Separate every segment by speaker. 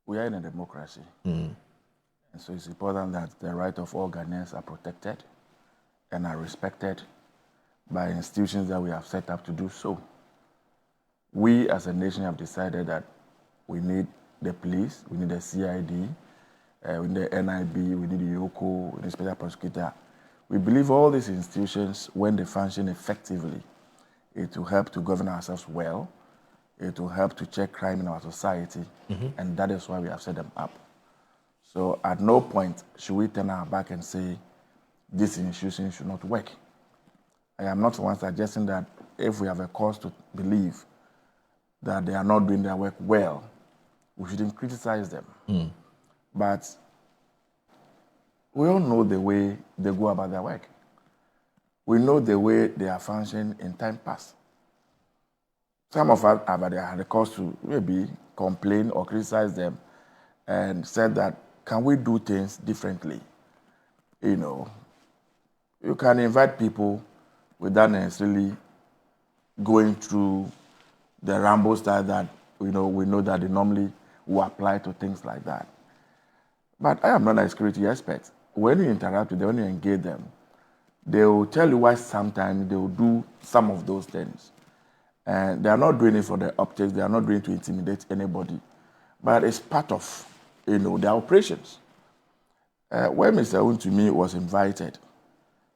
Speaker 1: we are in a democracy. And so it's important that the right of all Ghanaians are protected and are respected by institutions that we have set up to do so. We as a nation have decided that we need the police, we need the CID, we need the NIB, we need the YOCO, we need the special prosecutor. We believe all these institutions, when they function effectively, it will help to govern ourselves well, it will help to check crime in our society, and that is why we have set them up. So at no point should we turn our back and say, this institution should not work. I am not the one suggesting that if we have a cause to believe that they are not doing their work well, we shouldn't criticize them. But we all know the way they go about their work. We know the way they are functioning in time past. Some of us have had a cause to maybe complain or criticize them and said that, can we do things differently? You know, you can invite people without necessarily going through the Rambo style that we know that they normally will apply to things like that. But I am not a security expert. When you interact with them, when you engage them, they will tell you why sometimes they will do some of those things. And they are not doing it for the optics, they are not doing it to intimidate anybody. But it's part of, their operations. When Mr. Wontumi was invited,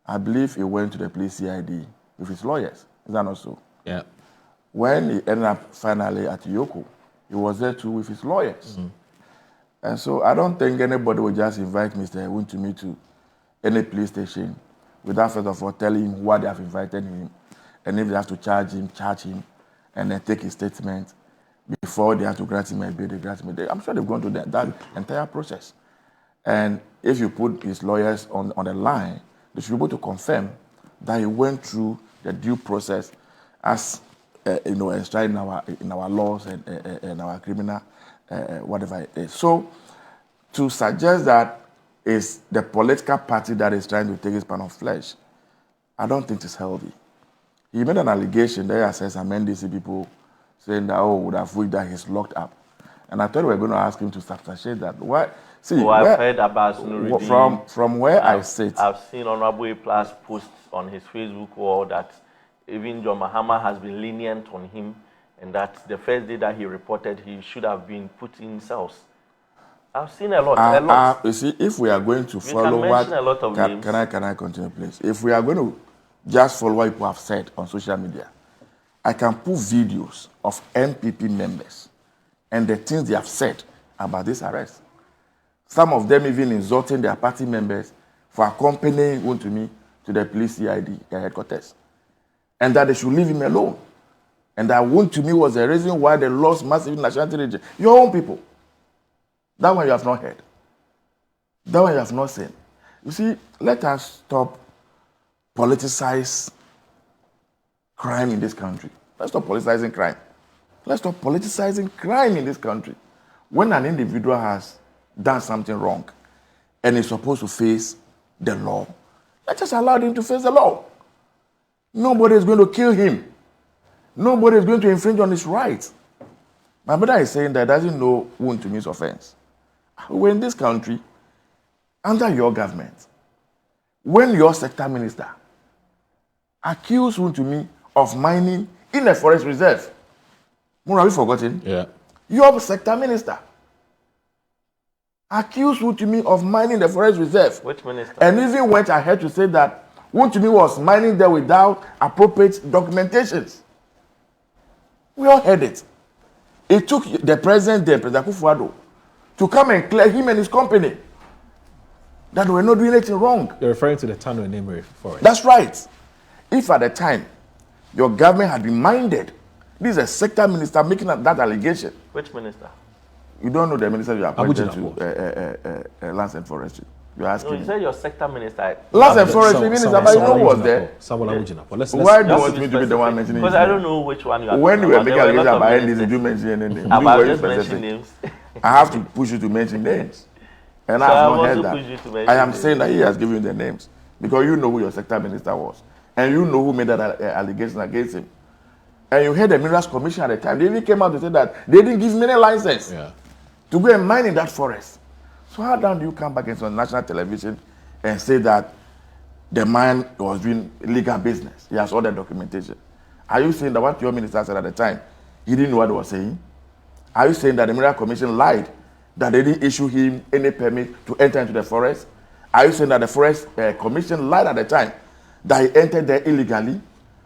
Speaker 1: I believe he went to the police CID with his lawyers. Is that not so?
Speaker 2: Yeah.
Speaker 1: When he ended up finally at Yoko, he was there too with his lawyers. And so I don't think anybody would just invite Mr. Wontumi to any police station without first of all telling him why they have invited him, and if they have to charge him, and then take his statement before they have to grant him a bail, they grant him a bail. I'm sure they've gone through that entire process. And if you put his lawyers on the line, they should be able to confirm that he went through the due process as enshrined in our laws and our criminal whatever it is. So to suggest that it's the political party that is trying to take his pound of flesh, I don't think it's healthy. He made an allegation there says some NDC people saying that, would have wished that he's locked up. And I thought we were going to ask him to substantiate that. Why? See,
Speaker 3: I've heard about Nuruddin.
Speaker 1: From where I sit.
Speaker 3: I've seen Honorable A+ posts on his Facebook wall that even John Mahama has been lenient on him, and that the first day that he reported, he should have been put in cells. I've seen a lot.
Speaker 1: You see, if we are going to follow can I continue, please? If we are going to just follow what people have said on social media, I can put videos of NPP members and the things they have said about this arrest. Some of them even insulting their party members for accompanying Wontumi to the police CID headquarters, and that they should leave him alone. And that Wontumi was the reason why they lost massive nationality region. Your own people. That one you have not heard. That one you have not seen. You see, let us stop politicize crime in this country. Let's stop politicizing crime. Let's stop politicizing crime in this country. When an individual has done something wrong and is supposed to face the law, let's just allow him to face the law. Nobody is going to kill him. Nobody is going to infringe on his rights. My brother is saying that doesn't know Wontumi's offense. We're in this country, under your government, when your sector minister accused Wontumi of mining in a forest reserve. Have you forgotten?
Speaker 2: Yeah.
Speaker 1: Your sector minister accused Wontumi of mining the forest reserve.
Speaker 3: Which minister?
Speaker 1: And even went ahead to say that Wontumi was mining there without appropriate documentations. We all heard it. It took the president there, President Akufo-Addo, to come and clear him and his company that we were not doing anything wrong.
Speaker 2: You're referring to the Tano and Emery forest.
Speaker 1: That's right. If at the time your government had been minded, this is a sector minister making that allegation.
Speaker 3: Which minister?
Speaker 1: You don't know the minister you are appointed to Lands and Forestry. You're asking.
Speaker 3: No, you said your sector minister.
Speaker 1: Lands and Forestry minister, but you know who was there. Why do you want me to be the one mentioning?
Speaker 3: Because I don't know which one you are.
Speaker 1: When you were making allegations about NDC, did you mention any name?
Speaker 3: I'll just mention names.
Speaker 1: I have to push you to mention names. And
Speaker 3: So
Speaker 1: I have
Speaker 3: I
Speaker 1: not heard
Speaker 3: also push you to
Speaker 1: that.
Speaker 3: mention
Speaker 1: I am
Speaker 3: names.
Speaker 1: saying that he has given you the names because you know who your sector minister was. And you know who made that allegation against him. And you heard the Minerals Commission at the time. They even came out to say that they didn't give him any license to go and mine in that forest. So how do you come back into national television and say that the man was doing illegal business? He has all the documentation. Are you saying that what your minister said at the time, he didn't know what he was saying? Are you saying that the Mineral Commission lied, that they didn't issue him any permit to enter into the forest? Are you saying that the Forest Commission lied at the time, that he entered there illegally?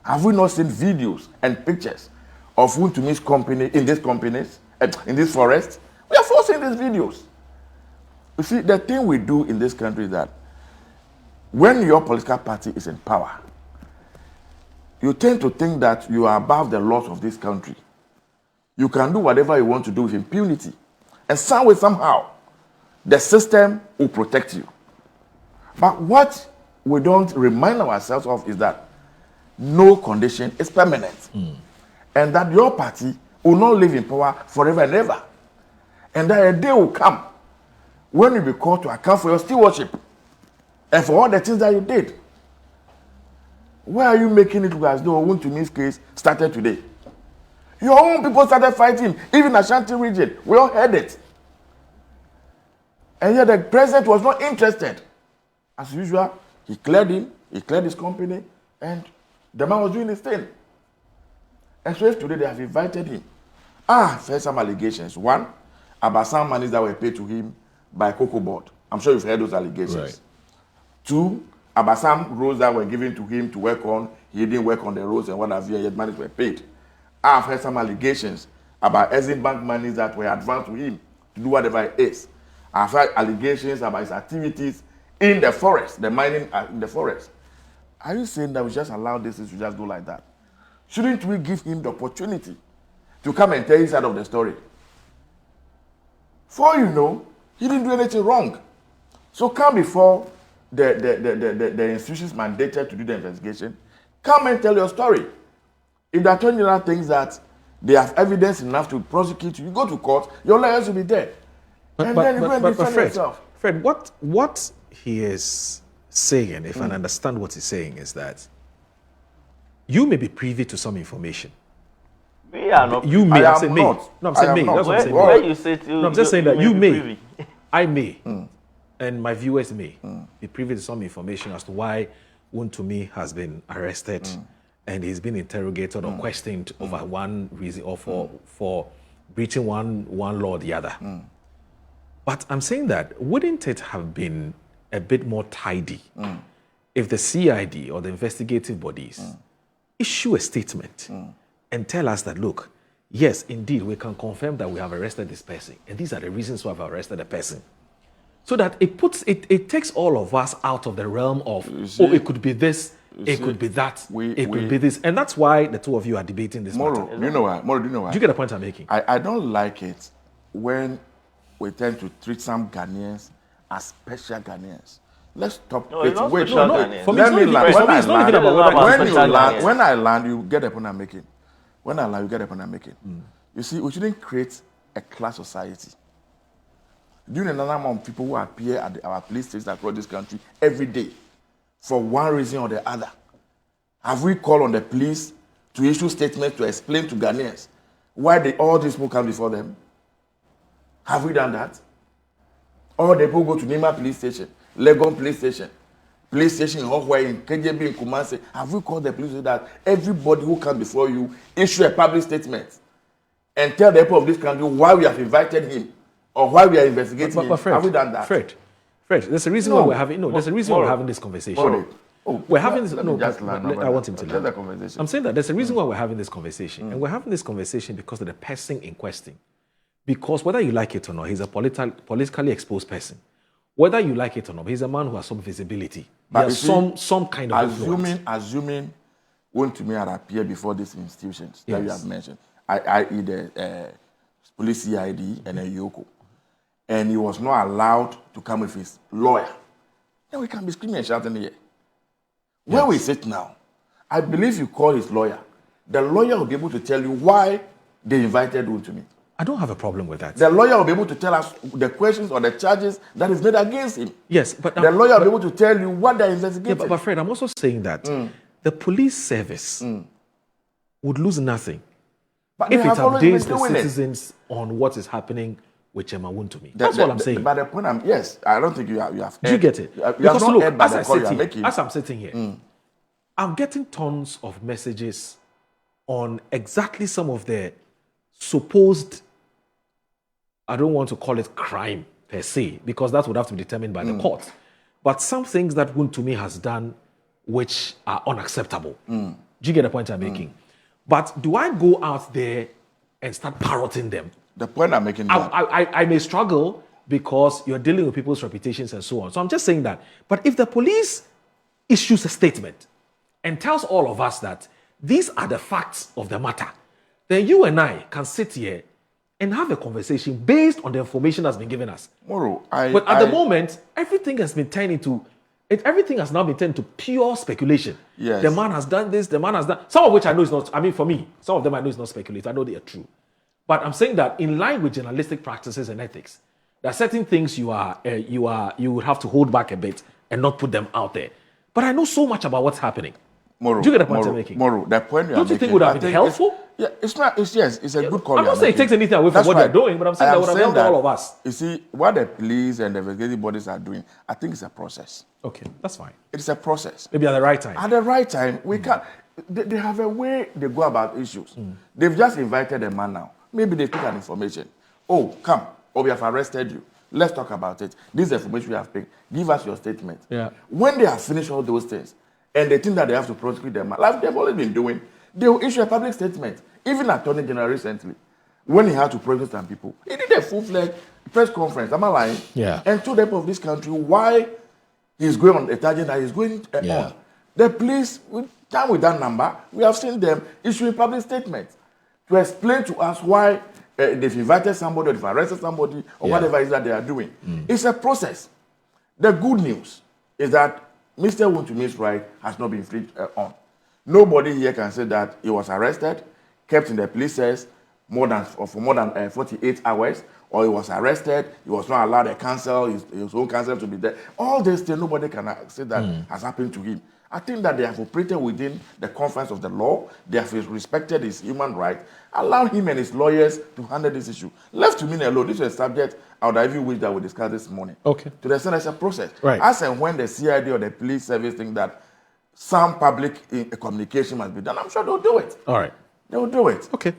Speaker 1: Have we not seen videos and pictures of Wontumi's company in these companies, in this forest? We are forcing these videos. You see, the thing we do in this country is that when your political party is in power, you tend to think that you are above the laws of this country. You can do whatever you want to do with impunity. And some way, somehow, the system will protect you. But what we don't remind ourselves of is that no condition is permanent. And that your party will not live in power forever and ever. And that a day will come when you'll be called to account for your stewardship and for all the things that you did. Why are you making it look as though Wontumi's case started today? Your own people started fighting, even Ashanti region. We all heard it. And yet the president was not interested. As usual, he cleared him, he cleared his company, and the man was doing his thing. And so if today they have invited him, first some allegations. One, about some monies that were paid to him by Cocoa Board. I'm sure you've heard those allegations.
Speaker 2: Right.
Speaker 1: Two, about some roads that were given to him to work on. He didn't work on the roads and what have you, yet monies were paid. I've heard some allegations about Exim Bank monies that were advanced to him to do whatever it is. I've heard allegations about his activities in the forest, the mining in the forest. Are you saying that we just allow this to just go like that? Shouldn't we give him the opportunity to come and tell his side of the story? For you know, he didn't do anything wrong. So come before the institutions mandated to do the investigation. Come and tell your story. If the Attorney General thinks that they have evidence enough to prosecute you, you go to court, your lawyers will be there. And then you go and defend yourself.
Speaker 2: Fred, what he is saying, if I understand what he's saying, is that you may be privy to some information.
Speaker 3: We are not.
Speaker 2: You may.
Speaker 1: I'm
Speaker 2: saying may.
Speaker 1: not.
Speaker 2: No, I'm saying may. That's what I'm saying.
Speaker 3: Where you say to,
Speaker 2: No, I'm just saying that you may.
Speaker 3: privy.
Speaker 2: I may. And my viewers may be privy to some information as to why Wontumi has been arrested and he's been interrogated or questioned over one reason or for breaching one law or the other. But I'm saying that wouldn't it have been a bit more tidy if the CID or the investigative bodies issue a statement and tell us that, look, yes, indeed, we can confirm that we have arrested this person, and these are the reasons why we've arrested the person. So that it takes all of us out of the realm of, it could be this, it could be that, it could be this. And that's why the two of you are debating this matter.
Speaker 1: Do you know why? Moro, do you know why?
Speaker 2: Do you get the point I'm making?
Speaker 1: I don't like it when we tend to treat some Ghanaians as special Ghanaians. Let's stop.
Speaker 3: No, it's not
Speaker 1: wait,
Speaker 3: special
Speaker 1: no,
Speaker 3: Ghanaians.
Speaker 2: For me,
Speaker 1: let me
Speaker 2: it's
Speaker 1: land.
Speaker 2: not
Speaker 1: When
Speaker 2: even
Speaker 1: I
Speaker 2: about
Speaker 1: land,
Speaker 2: whether
Speaker 3: when
Speaker 1: when
Speaker 3: you
Speaker 1: you
Speaker 3: land,
Speaker 1: land, when I land, you get the point I'm making. When I land, you get the point I'm making. You see, we shouldn't create a class society. Do you know the number of people who appear at our police stations across this country every day for one reason or the other? Have we called on the police to issue statements to explain to Ghanaians why all these people come before them? Have we done that? All the people go to Nima police station, Legon police station in Hokwe, in KJB, in Kumasi. Have we called the police so that everybody who comes before you issue a public statement and tell the people of this country why we have invited him or why we are investigating him?
Speaker 2: Fred,
Speaker 1: have we done that?
Speaker 2: Fred, there's a reason why we're having there's a reason why we're having this conversation. We're having this. I want him to learn.
Speaker 1: The conversation.
Speaker 2: I'm saying that there's a reason why we're having this conversation, and we're having this conversation because of the person in question. Because whether you like it or not, he's a politically exposed person. Whether you like it or not, he's a man who has some visibility. But he has some kind of influence.
Speaker 1: Assuming Wontumi had appeared before these institutions that you have mentioned, i.e. the police CID and a Yoko, and he was not allowed to come with his lawyer, then we can be screaming and shouting here. Where we sit now, I believe you call his lawyer. The lawyer will be able to tell you why they invited Wontumi.
Speaker 2: I don't have a problem with that.
Speaker 1: The lawyer will be able to tell us the questions or the charges that is made against him.
Speaker 2: Yes, but
Speaker 1: the lawyer will be able to tell you what they're investigating.
Speaker 2: Yeah, but Fred, I'm also saying that the police service would lose nothing if it updates the citizens on what is happening with Chairman Wontumi. That's all I'm saying.
Speaker 1: But the point yes, I don't think you have.
Speaker 2: Do you get it?
Speaker 1: You have
Speaker 2: Because
Speaker 1: not
Speaker 2: look,
Speaker 1: heard by
Speaker 2: as
Speaker 1: the call you are making.
Speaker 2: as I'm sitting here, I'm getting tons of messages on exactly some of the supposed, I don't want to call it crime per se, because that would have to be determined by the court. But some things that Wontumi has done which are unacceptable. Do you get the point I'm making? But do I go out there and start parroting them?
Speaker 1: The point I'm making is
Speaker 2: I may struggle because you're dealing with people's reputations and so on. So I'm just saying that. But if the police issues a statement and tells all of us that these are the facts of the matter, then you and I can sit here and have a conversation based on the information that's been given us.
Speaker 1: Moro,
Speaker 2: but at the moment, everything has been turned into, everything has now been turned to pure speculation.
Speaker 1: Yes.
Speaker 2: The man has done this, the man has done, some of which I know is not, I mean for me, some of them I know is not speculative, I know they are true. But I'm saying that in line with journalistic practices and ethics, there are certain things you would have to hold back a bit and not put them out there. But I know so much about what's happening.
Speaker 1: Moro,
Speaker 2: do you get the point I'm making?
Speaker 1: Moro, the point
Speaker 2: don't you think would have been helpful?
Speaker 1: It's not. It's a good call.
Speaker 2: I'm not saying it takes anything away from what they're doing, but I'm saying that would have helped all of us.
Speaker 1: You see, what the police and the investigative bodies are doing, I think it's a process.
Speaker 2: Okay, that's fine.
Speaker 1: It's a process.
Speaker 2: Maybe at the right time.
Speaker 1: At the right time, we can. They have a way they go about issues. They've just invited a man now. Maybe they took an information. Oh, come. Or we have arrested you. Let's talk about it. This is the information we have picked. Give us your statement.
Speaker 2: Yeah.
Speaker 1: When they have finished all those things, and they think that they have to prosecute them, like they've always been doing, they will issue a public statement. Even Attorney General recently, when he had to prosecute some people, he did a full-fledged press conference, am I lying?
Speaker 2: Yeah.
Speaker 1: And told them of this country why he's going on a tangent that he's going on. The police, with that number, we have seen them issuing public statements to explain to us why they've invited somebody or they've arrested somebody or whatever it is that they are doing. It's a process. The good news is that Mr. Wontumi's right has not been infringed on. Nobody here can say that he was arrested, kept in the police cells for more than 48 hours, or he was arrested, he was not allowed a counsel, his own counsel to be there. All these things, nobody can say that has happened to him. I think that they have operated within the confines of the law, they have respected his human rights, allowed him and his lawyers to handle this issue. Left to me alone, this is a subject I would have even wished that we discussed this morning.
Speaker 2: Okay.
Speaker 1: To the extent it's a process.
Speaker 2: Right.
Speaker 1: As and when the CID or the police service think that some public communication must be done, I'm sure they'll do it.
Speaker 2: All right.
Speaker 1: They'll do it.
Speaker 2: Okay.